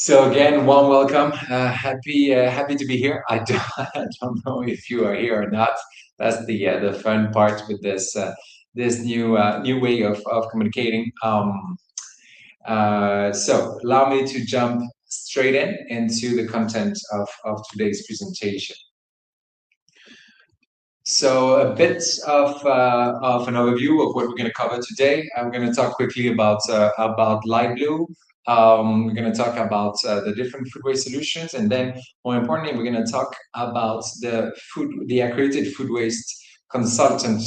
So again, warm welcome. Happy to be here. I don't know if you are here or not. That's the fun part with this new way of communicating. So allow me to jump straight into the content of today's presentation. So a bit of an overview of what we're going to cover today. I'm going to talk quickly about light blue. We're going to talk about the different food waste solutions, and then more importantly, we're going to talk about the accredited food waste consultant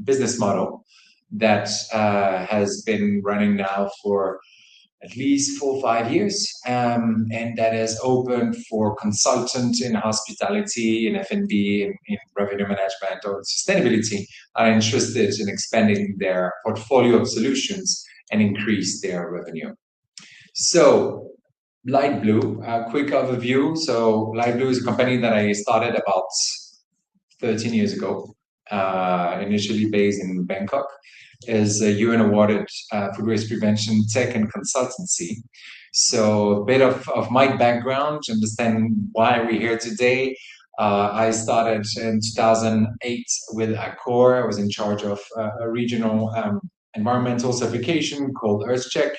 business model that has been running now for at least 4 or 5 years, and that is open for consultants in hospitality, in F&B, in revenue management, or sustainability are interested in expanding their portfolio of solutions and increase their revenue. So, Light Blue, a quick overview. So, Light Blue is a company that I started about 13 years ago, initially based in Bangkok, is a UN awarded food waste prevention tech and consultancy. So a bit of my background to understand why we're here today. I started in 2008 with Accor. I was in charge of a regional environmental certification called EarthCheck.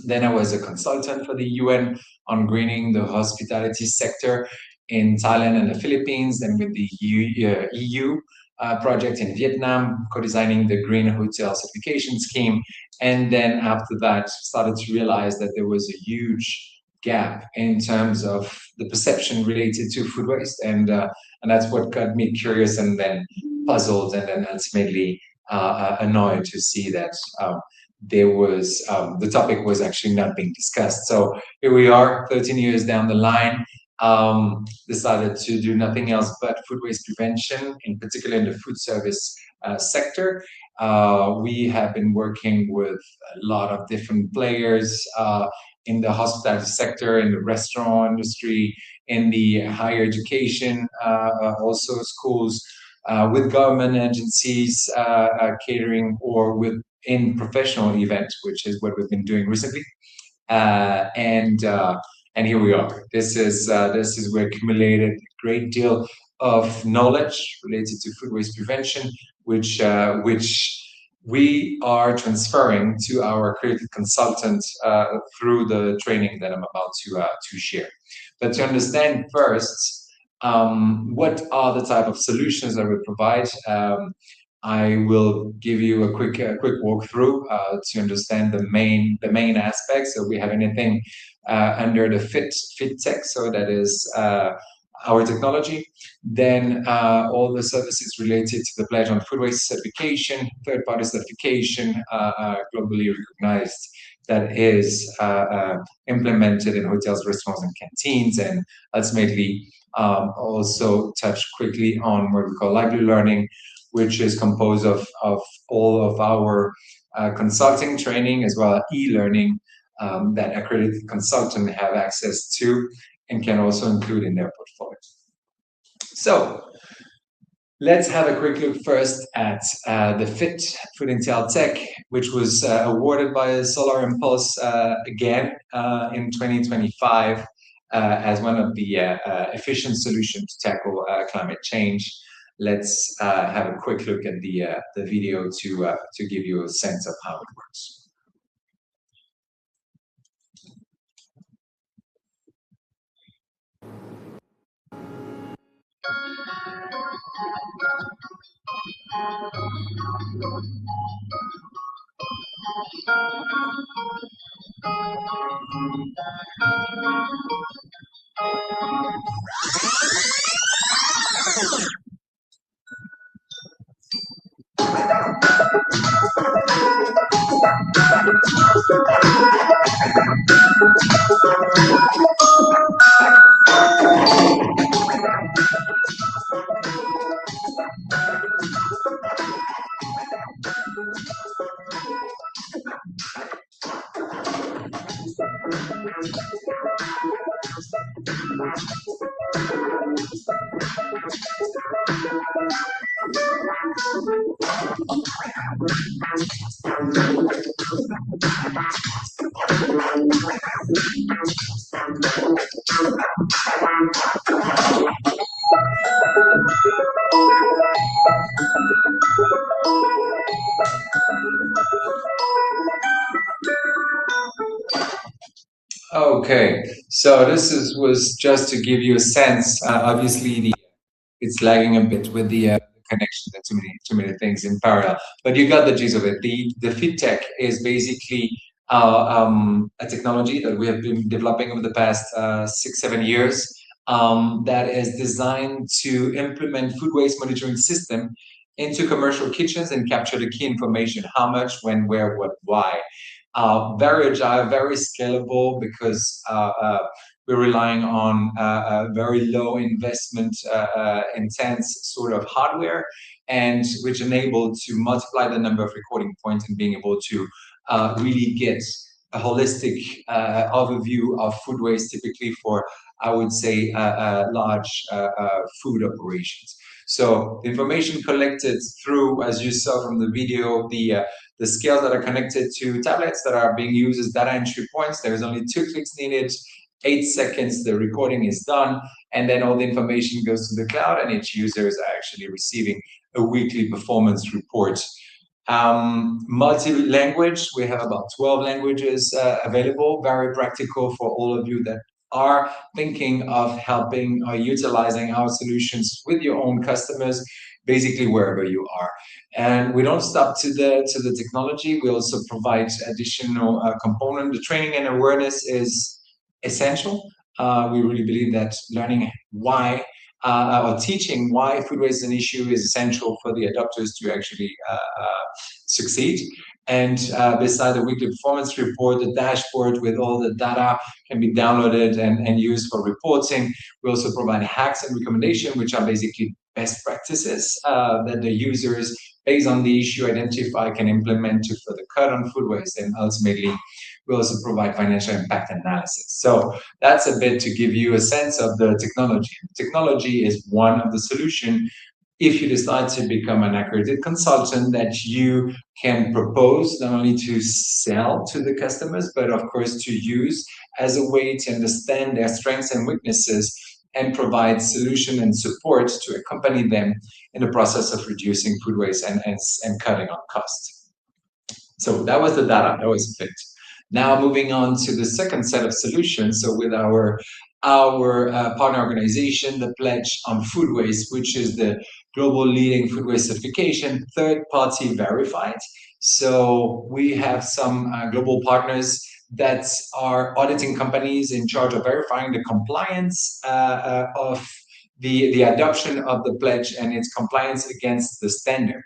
Then I was a consultant for the UN on greening the hospitality sector in Thailand and the Philippines, then with the EU project in Vietnam, co-designing the Green Hotel Certification Scheme. And then after that, started to realize that there was a huge gap in terms of the perception related to food waste. And that's what got me curious and then puzzled and then ultimately annoyed to see that there was the topic was actually not being discussed. So here we are, 13 years down the line, decided to do nothing else but food waste prevention, in particular in the food service sector. We have been working with a lot of different players in the hospitality sector, in the restaurant industry, in the higher education, also schools, with government agencies, catering, or in professional events, which is what we've been doing recently. And here we are. This is we accumulated a great deal of knowledge related to food waste prevention, which we are transferring to our accredited consultant through the training that I'm about to share. But to understand first, what are the type of solutions that we provide? I will give you a quick walkthrough to understand the main aspects. So we have anything under the fit tech, so that is our technology. Then all the services related to the Pledge on Food Waste certification, third-party certification, globally recognized, that is implemented in hotels, restaurants, and canteens, and ultimately also touch quickly on what we call lively learning, which is composed of all of our consulting training as well as e-learning that accredited consultants have access to and can also include in their portfolio. So let's have a quick look first at the FIT, Food Intel Tech, which was awarded by Solar Impulse again in 2025 as one of the efficient solutions to tackle climate change. Let's have a quick look at the video to give you a sense of how it works. Okay, so was just to give you a sense. Obviously, it's lagging a bit with the connection. There are too many things in parallel, but you got the gist of it. The feed tech is basically a technology that we have been developing over the past 6-7 years that is designed to implement food waste monitoring system into commercial kitchens and capture the key information: how much, when, where, what, why. Very agile, very scalable, because we're relying on very low investment intense sort of hardware, and which enable to multiply the number of recording points and being able to really get a holistic overview of food waste, typically for, I would say, large food operations. So the information collected through, as you saw from the video, the scales that are connected to tablets that are being used as data entry points. There's only 2 clicks needed, 8 seconds, the recording is done, and then all the information goes to the cloud, and each user is actually receiving a weekly performance report. Multi-language, we have about 12 languages available, very practical for all of you that are thinking of helping or utilizing our solutions with your own customers, basically wherever you are. And we don't stop to the technology. We also provide additional component. The training and awareness is essential. We really believe that learning why or teaching why food waste is an issue is essential for the adopters to actually succeed. And beside the weekly performance report, the dashboard with all the data can be downloaded and used for reporting. We also provide hacks and recommendations, which are basically best practices that the users, based on the issue, identify, can implement to further cut on food waste. And ultimately, we also provide financial impact analysis. So that's a bit to give you a sense of the technology. Technology is one of the solutions. If you decide to become an accredited consultant, that you can propose not only to sell to the customers, but of course to use as a way to understand their strengths and weaknesses and provide solution and support to accompany them in the process of reducing food waste and cutting on costs. So that was the data, that was fit. Now moving on to the second set of solutions. So with our partner organization, the Pledge on Food Waste, which is the global leading food waste certification, third-party verified. So we have some global partners that are auditing companies in charge of verifying the compliance of the adoption of the pledge and its compliance against the standard.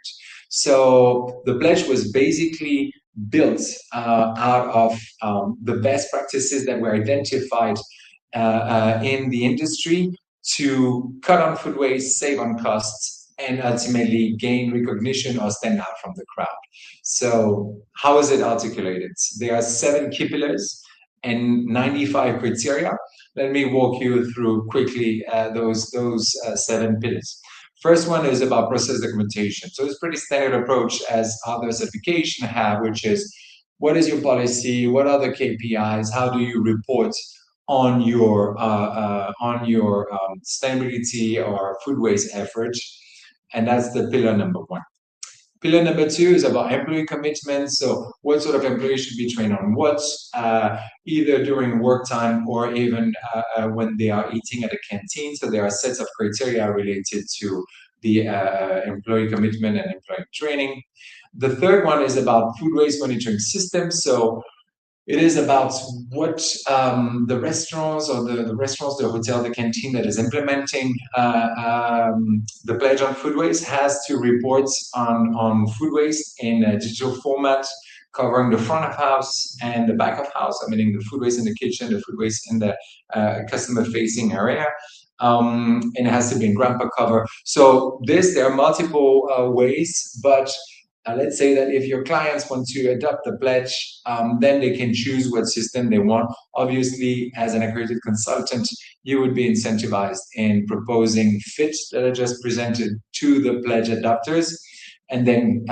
So the pledge was basically built out of the best practices that were identified in the industry to cut on food waste, save on costs, and ultimately gain recognition or stand out from the crowd. So how is it articulated? There are 7 key pillars and 95 criteria. Let me walk you through quickly those 7 pillars. First one is about process documentation. So it's pretty standard approach as other certification have, which is what is your policy, what are the KPIs, how do you report on your sustainability or food waste efforts, and that's the pillar number 1. Pillar number 2 is about employee commitment. So what sort of employees should be trained on what, either during work time or even when they are eating at a canteen. So there are sets of criteria related to the employee commitment and employee training. The third one is about food waste monitoring systems. So it is about what the restaurants or the restaurants, the hotel, the canteen that is implementing the pledge on food waste has to report on food waste in a digital format, covering the front of house and the back of house, meaning the food waste in the kitchen, the food waste in the customer-facing area. And it has to be in grandpa cover. So there are multiple ways, but let's say that if your clients want to adopt the pledge, then they can choose what system they want. Obviously, as an accredited consultant, you would be incentivized in proposing fit that I just presented to the pledge adopters. and then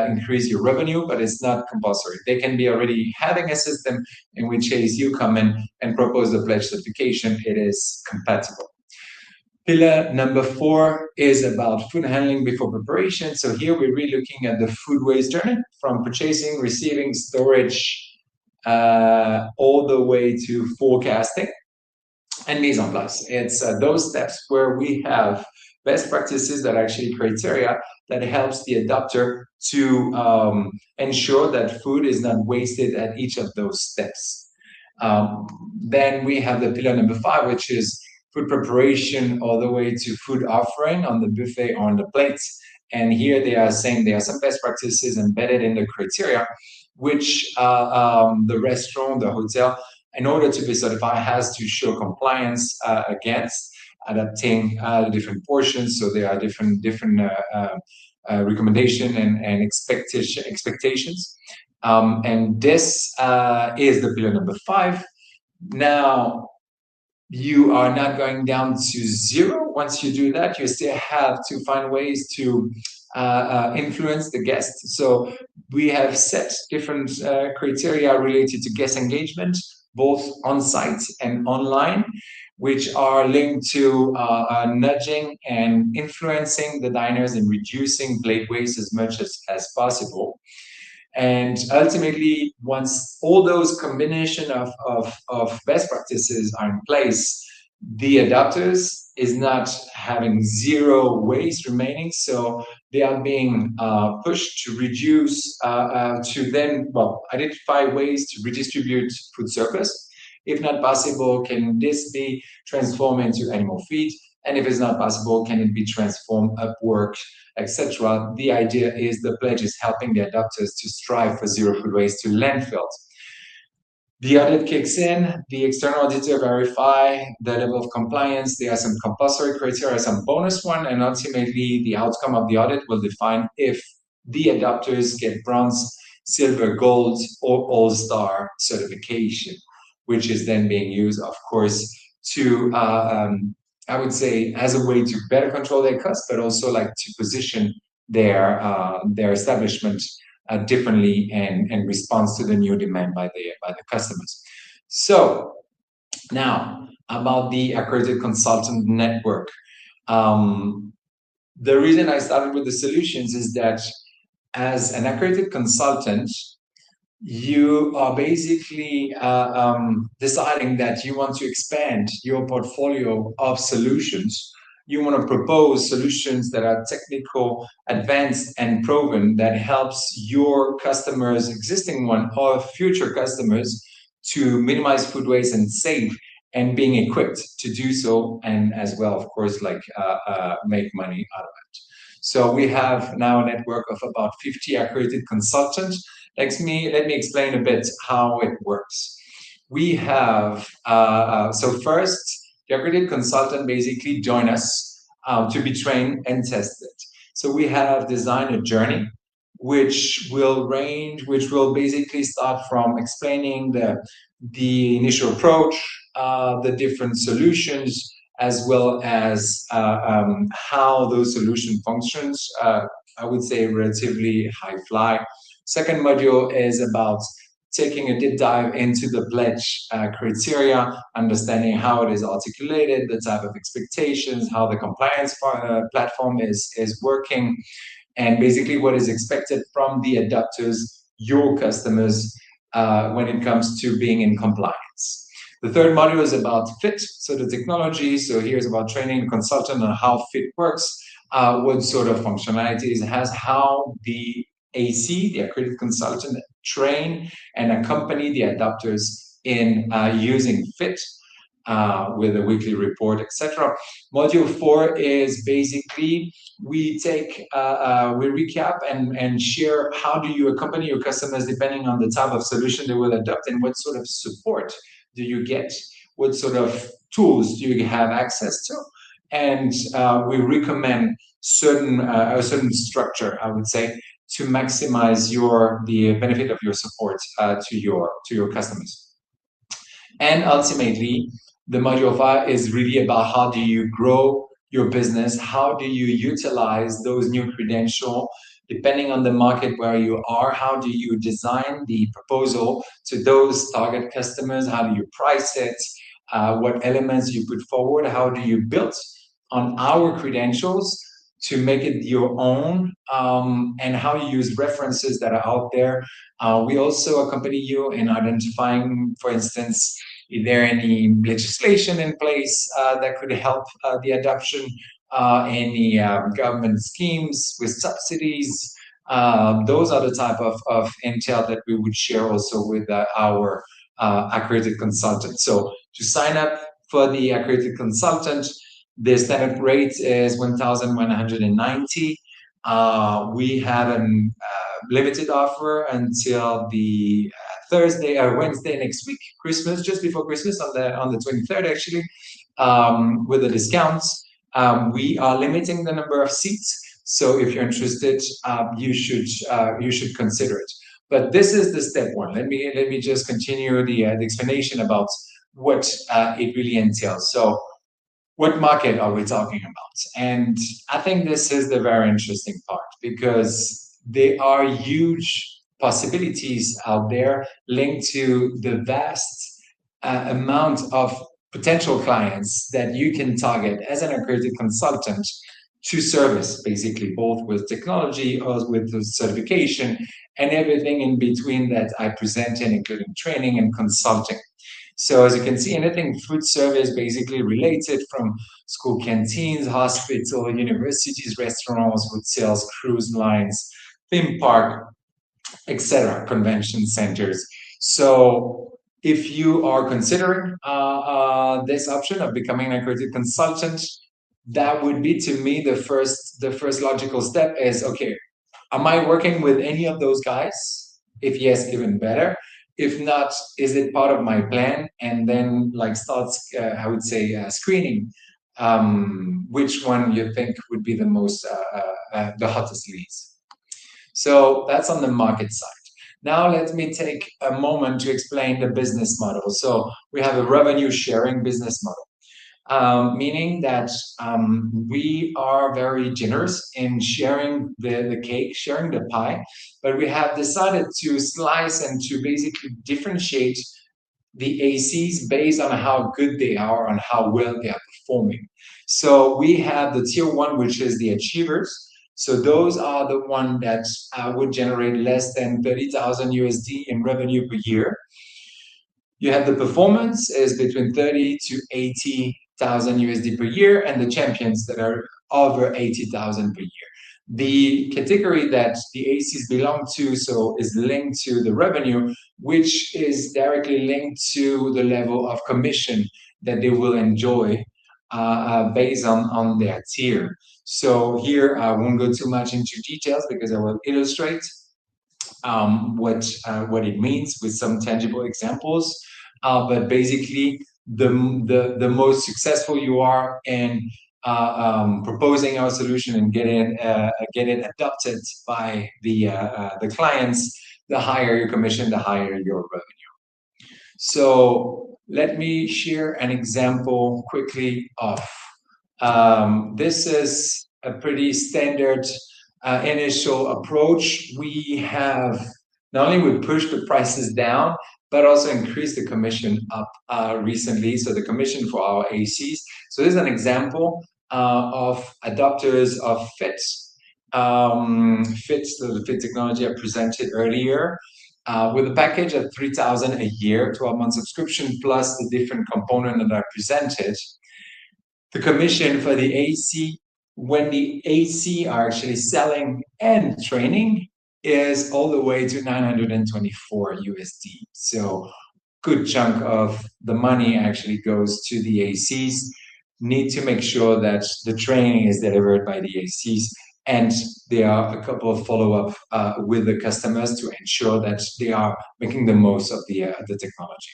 increase your revenue, but it's not compulsory. They can be already having a system in which case you come in and propose the pledge certification. It is compatible. Pillar number 4 is about food handling before preparation. So here we're really looking at the food waste journey from purchasing, receiving, storage, all the way to forecasting and mise en place. It's those steps where we have best practices that are actually criteria that helps the adopter to ensure that food is not wasted at each of those steps. Then we have the pillar number 5, which is food preparation all the way to food offering on the buffet or on the plates. And here they are saying there are some best practices embedded in the criteria, which the restaurant, the hotel, in order to be certified, has to show compliance against adapting different portions. So there are different recommendation and expectations. And this is the pillar number 5. Now, you are not going down to 0. Once you do that, you still have to find ways to influence the guests. So we have set different criteria related to guest engagement, both on-site and online, which are linked to nudging and influencing the diners and reducing plate waste as much as possible. And ultimately, once all those combination of best practices are in place, the adopters is not having 0 waste remaining. So they are being pushed to reduce, to then, well, identify ways to redistribute food surplus. If not possible, can this be transformed into animal feed? And if it's not possible, can it be transformed, upworked, etc.? The idea is the pledge is helping the adopters to strive for 0 food waste to landfills. The audit kicks in, the external auditor verify the level of compliance. There are some compulsory criteria, some bonus one, and ultimately the outcome of the audit will define if the adopters get bronze, silver, gold, or all-star certification, which is then being used, of course, to I would say as a way to better control their costs, but also like to position their establishment differently and responds to the new demand by the customers. So now about the accredited consultant network. The reason I started with the solutions is that as an accredited consultant, you are basically deciding that you want to expand your portfolio of solutions. You want to propose solutions that are technical, advanced, and proven that helps your customers, existing one or future customers, to minimize food waste and save, and being equipped to do so, and as well, of course, like make money out of it. So we have now a network of about 50 accredited consultants. Let me explain a bit how it works. We have, so first, the accredited consultant basically join us to be trained and tested. So we have designed a journey which will basically start from explaining the initial approach, the different solutions, as well as how those solution functions. I would say relatively high fly. Second module is about taking a deep dive into the pledge criteria, understanding how it is articulated, the type of expectations, how the compliance platform is working, and basically what is expected from the adopters, your customers, when it comes to being in compliance. The third module is about fit, so the technology. So here's about training the consultant on how fit works, what sort of functionalities it has, how the AC, the accredited consultant, train and accompany the adopters in using fit with a weekly report, etc. Module 4 is basically we recap and share how do you accompany your customers depending on the type of solution they will adopt, and what sort of support do you get, what sort of tools do you have access to, and we recommend a certain structure, I would say, to maximize the benefit of your support to your customers. And ultimately, the module 5 is really about how do you grow your business, how do you utilize those new credentials depending on the market where you are, how do you design the proposal to those target customers? How do you price it? What elements you put forward? How do you build on our credentials to make it your own, and how you use references that are out there. We also accompany you in identifying, for instance, is there any legislation in place that could help the adoption, any government schemes with subsidies. Those are the type of intel that we would share also with our accredited consultant. So to sign up for the accredited consultant, the standard rate is 1,190. We have a limited offer until the Thursday or Wednesday next week, Christmas, just before Christmas, on the 23rd actually, with the discounts. We are limiting the number of seats, so if you're interested, you should consider it. But this is the step one. Let me just continue the explanation about what it really entails. So, what market are we talking about? And I think this is the very interesting part, because there are huge possibilities out there linked to the vast amount of potential clients that you can target as an accredited consultant to service, basically, both with technology or with the certification and everything in between that I presented, including training and consulting. So as you can see, anything food service basically related, from school canteens, hospital, universities, restaurants, hotels, cruise lines, theme park, etc., convention centers. So if you are considering this option of becoming an accredited consultant, that would be, to me, the first logical step is, okay, am I working with any of those guys? If yes, even better. If not, is it part of my plan? And then, like, starts, I would say, screening which one you think would be the most, the hottest leads. So that's on the market side. Now let me take a moment to explain the business model. So we have a revenue sharing business model. Meaning that we are very generous in sharing the cake, sharing the pie, but we have decided to slice and to basically differentiate the ACs based on how good they are, on how well they are performing. So we have the tier one, which is the achievers. So those are the one that would generate less than 30,000 USD in revenue per year. You have the performance is between 30 to 80,000 USD per year, and the champions that are over 80,000 per year. The category that the ACs belong to, so, is linked to the revenue, which is directly linked to the level of commission that they will enjoy based on their tier. So here I won't go too much into details because I will illustrate what it means with some tangible examples. But basically, the most successful you are in proposing our solution and get it adopted by the clients, the higher your commission, the higher your revenue. So let me share an example quickly of this is a pretty standard initial approach. We have not only we pushed the prices down, but also increased the commission up recently. So the commission for our ACs. So this is an example of adopters of FIT. FIT, so the FIT technology I presented earlier, with a package of 3,000 a year, 12-month subscription, plus the different component that I presented. The commission for the AC, when the AC are actually selling and training, is all the way to 924 USD. So good chunk of the money actually goes to the ACs. Need to make sure that the training is delivered by the ACs, and there are a couple of follow-up with the customers to ensure that they are making the most of the technology.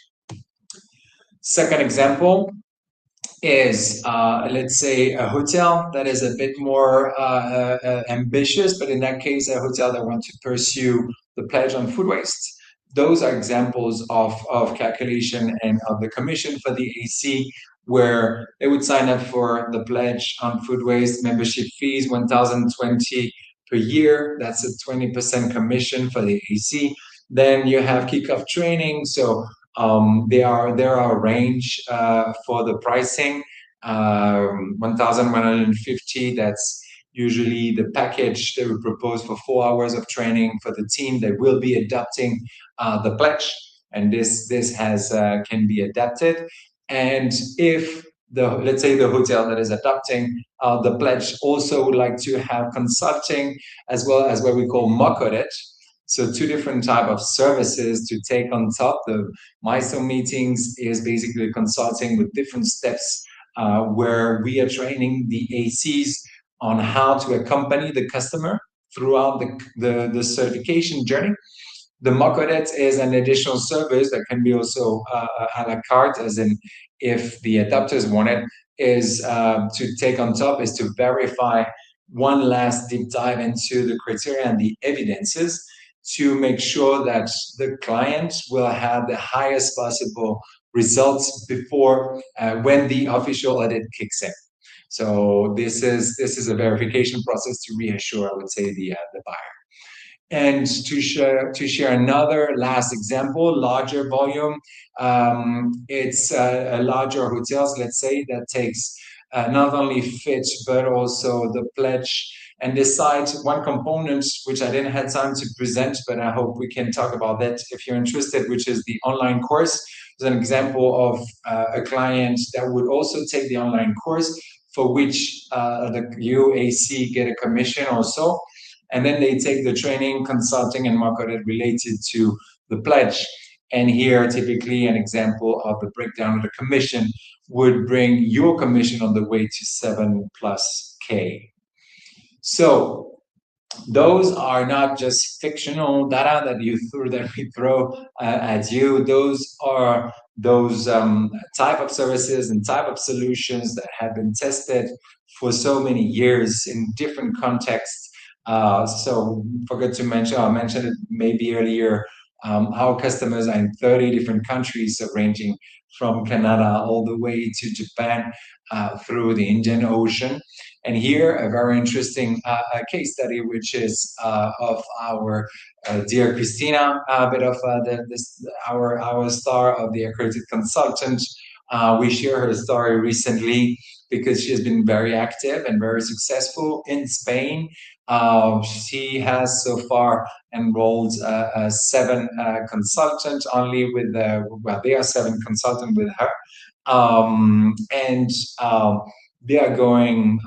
Second example is, let's say, a hotel that is a bit more ambitious, but in that case, a hotel that wants to pursue the pledge on food waste. Those are examples of calculation and of the commission for the AC, where they would sign up for the pledge on food waste, membership fees, 1,020 per year. That's a 20% commission for the AC. Then you have kickoff training. So there are a range for the pricing. 1,150. That's usually the package they would propose for 4 hours of training for the team. They will be adapting the pledge, and this has can be adapted. And if the let's say the hotel that is adopting the pledge also would like to have consulting as well as what we call mock audit. So two different type of services to take on top. The milestone meetings is basically consulting with different steps where we are training the ACs on how to accompany the customer throughout the certification journey. The mock audit is an additional service that can be also a la carte, as in if the adapters want it, is to take on top, is to verify one last deep dive into the criteria and the evidences to make sure that the client will have the highest possible results before when the official audit kicks in. So this is a verification process to reassure, I would say, the buyer. And to share another last example, larger volume. It's a larger hotels, let's say, that takes not only fit but also the pledge and decide one component which I didn't have time to present, but I hope we can talk about that if you're interested, which is the online course. There's an example of a client that would also take the online course for which the UAC get a commission also, and then they take the training, consulting, and mock audit related to the pledge. And here, typically, an example of the breakdown of the commission would bring your commission on the way to 7+K. So those are not just fictional data that we throw at you. Those are those type of services and type of solutions that have been tested for so many years in different contexts. So forgot to mention, I mentioned it maybe earlier, our customers are in 30 different countries, so ranging from Canada all the way to Japan through the Indian Ocean. And here, a very interesting case study, which is of our dear Christina, a bit of our star of the accredited consultant. We share her story recently because she has been very active and very successful in Spain. She has so far enrolled 7 consultants only with well, they are 7 consultants with her, and they are going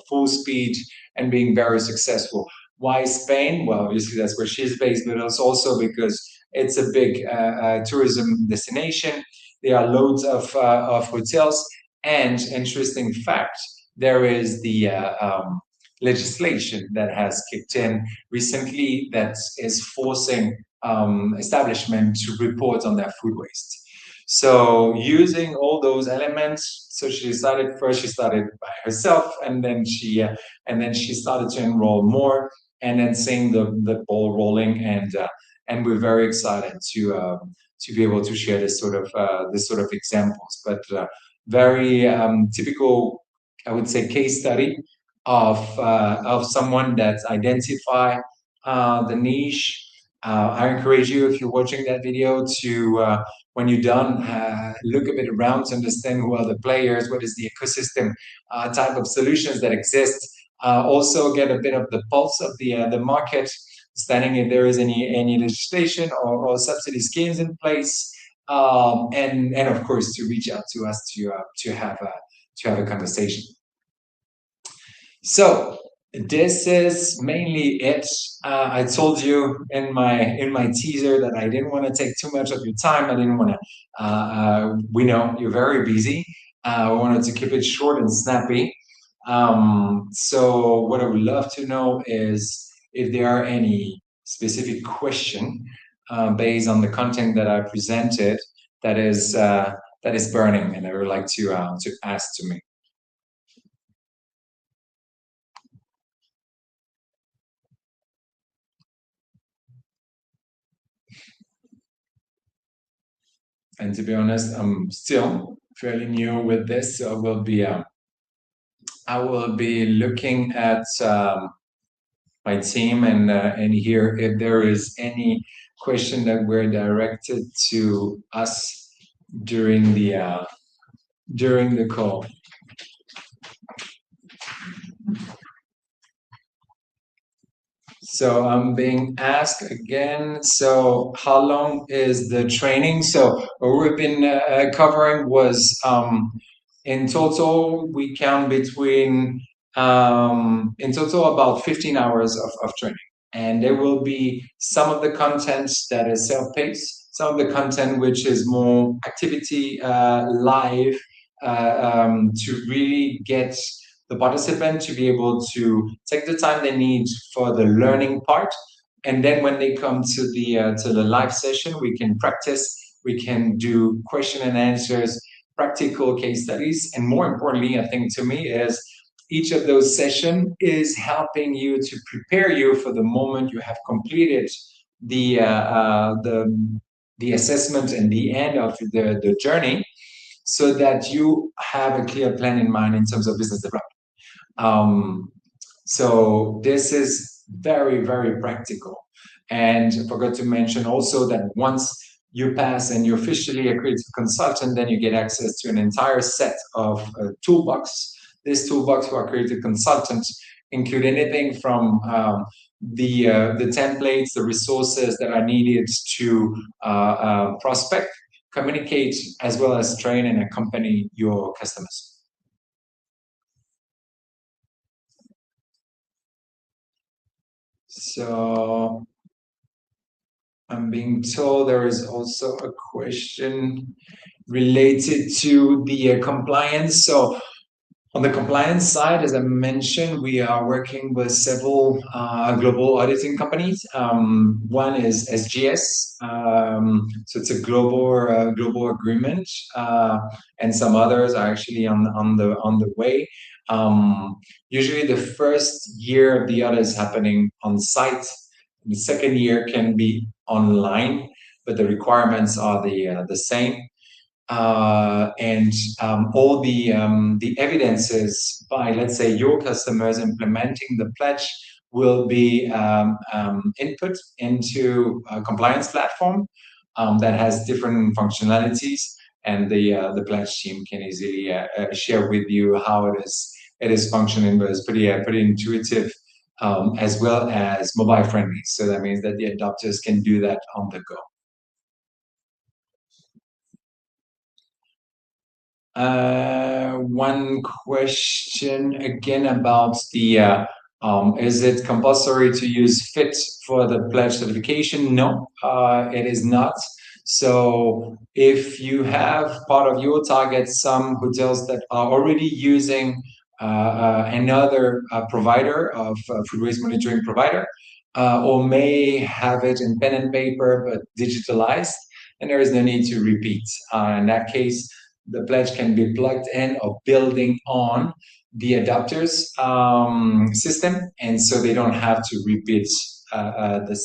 full speed and being very successful. Why Spain? Well, obviously that's where she's based, but it's also because it's a big tourism destination. There are loads of hotels, and interesting fact, there is the legislation that has kicked in recently that is forcing establishment to report on their food waste. So using all those elements, so she started by herself, and then she started to enroll more, and then seeing the ball rolling, and we're very excited to be able to share this sort of examples. But very typical, I would say, case study of someone that identify the niche. I encourage you, if you're watching that video, to when you're done, look a bit around to understand who are the players, what is the ecosystem type of solutions that exist. Also get a bit of the pulse of the market, understanding if there is any legislation or subsidy schemes in place, and of course to reach out to us to have a conversation. So this is mainly it. I told you in my teaser that I didn't want to take too much of your time. I didn't want to. We know you're very busy. I wanted to keep it short and snappy. So what I would love to know is if there are any specific question based on the content that I presented that is burning, and I would like to ask to me. And to be honest, I'm still fairly new with this, so I will be looking at my team and hear if there is any question that were directed to us during the call. So I'm being asked again. So how long is the training? So what we've been covering was in total we count between in total about 15 hours of training, and there will be some of the content that is self-paced, some of the content which is more activity live to really get the participant to be able to take the time they need for the learning part, and then when they come to the live session, we can practice, we can do question and answers, practical case studies, and more importantly, I think to me is each of those sessions is helping you to prepare you for the moment you have completed the uh, uh, the the assessment and the end of the journey, so that you have a clear plan in mind in terms of business development. um, so this is very, very practical. And I forgot to mention also that once you pass and you're officially a creative consultant, then you get access to an entire set of toolbox. This toolbox for creative consultants include anything from the templates, the resources that are needed to prospect, communicate, as well as train and accompany your customers. So I'm being told there is also a question related to the compliance. So on the compliance side, as I mentioned, we are working with several global auditing companies. One is SGS, so it's a global agreement, and some others are actually on the way. Usually, the first year of the audit is happening on site. The second year can be online, but the requirements are the same. And all the evidences by, let's say, your customers implementing the pledge will be input into a compliance platform that has different functionalities, and the pledge team can easily share with you how it is functioning. But it's pretty intuitive, as well as mobile friendly. So that means that the adopters can do that on the go. One question again about the is it compulsory to use FIT for the pledge certification? No, it is not. So if you have part of your target some hotels that are already using another provider of food waste monitoring provider, or may have it in pen and paper but digitalized, then there is no need to repeat. In that case, the pledge can be plugged in or building on the adapters system, and so they don't have to repeat the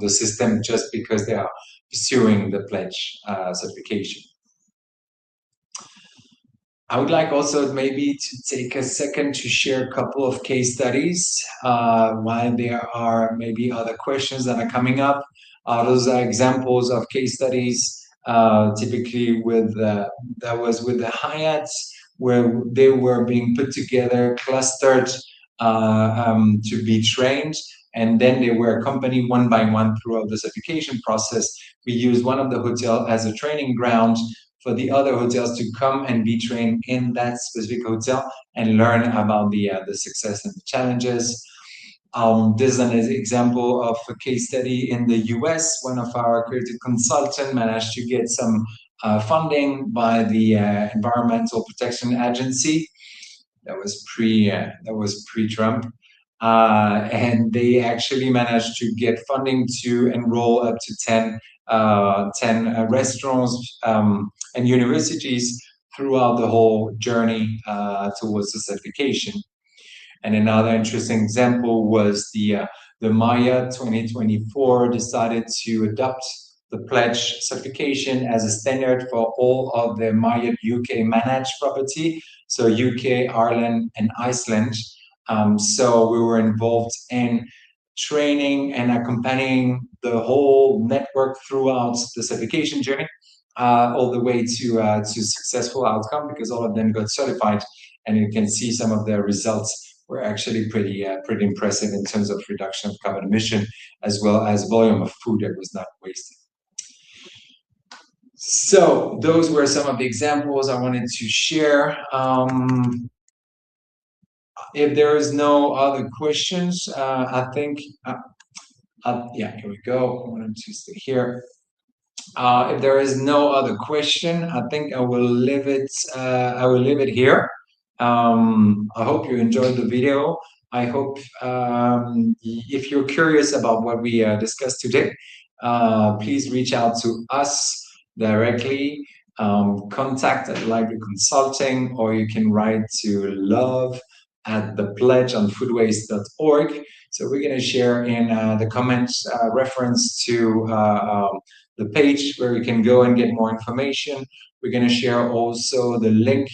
system just because they are pursuing the pledge certification. I would like also maybe to take a second to share a couple of case studies while there are maybe other questions that are coming up. Those are examples of case studies, typically that was with the Hyats, where they were being put together, clustered to be trained, and then they were accompanied one by one throughout the certification process. We used one of the hotel as a training ground for the other hotels to come and be trained in that specific hotel and learn about the success and the challenges. This is an example of a case study in the US. One of our creative consultants managed to get some funding by the Environmental Protection Agency. That was pre-Trump, and they actually managed to get funding to enroll up to 10 restaurants and universities throughout the whole journey towards the certification. And another interesting example was the Maya 2024 decided to adopt the pledge certification as a standard for all of the Maya UK managed property, so UK, Ireland, and Iceland. So we were involved in training and accompanying the whole network throughout the certification journey, all the way to successful outcome, because all of them got certified, and you can see some of their results were actually pretty impressive in terms of reduction of carbon emission, as well as volume of food that was not wasted. So those were some of the examples I wanted to share. If there is no other questions, I think, yeah, here we go. I wanted to stay here. If there is no other question, I think I will leave it. I will leave it here. I hope you enjoyed the video. I hope if you're curious about what we discussed today, please reach out to us directly. Contact at Library Consulting, or you can write to love@thepledgeonfoodwaste.org. So we're going to share in the comments reference to the page where you can go and get more information. We're going to share also the link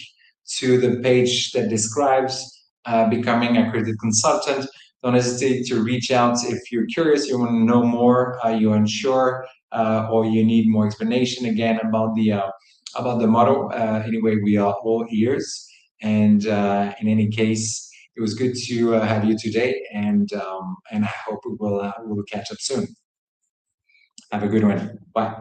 to the page that describes becoming a accredited consultant. Don't hesitate to reach out if you're curious, you want to know more, you're unsure, or you need more explanation again about the model. Anyway, we are all ears. And in any case, it was good to have you today, and I hope we'll catch up soon. Have a good one. Bye.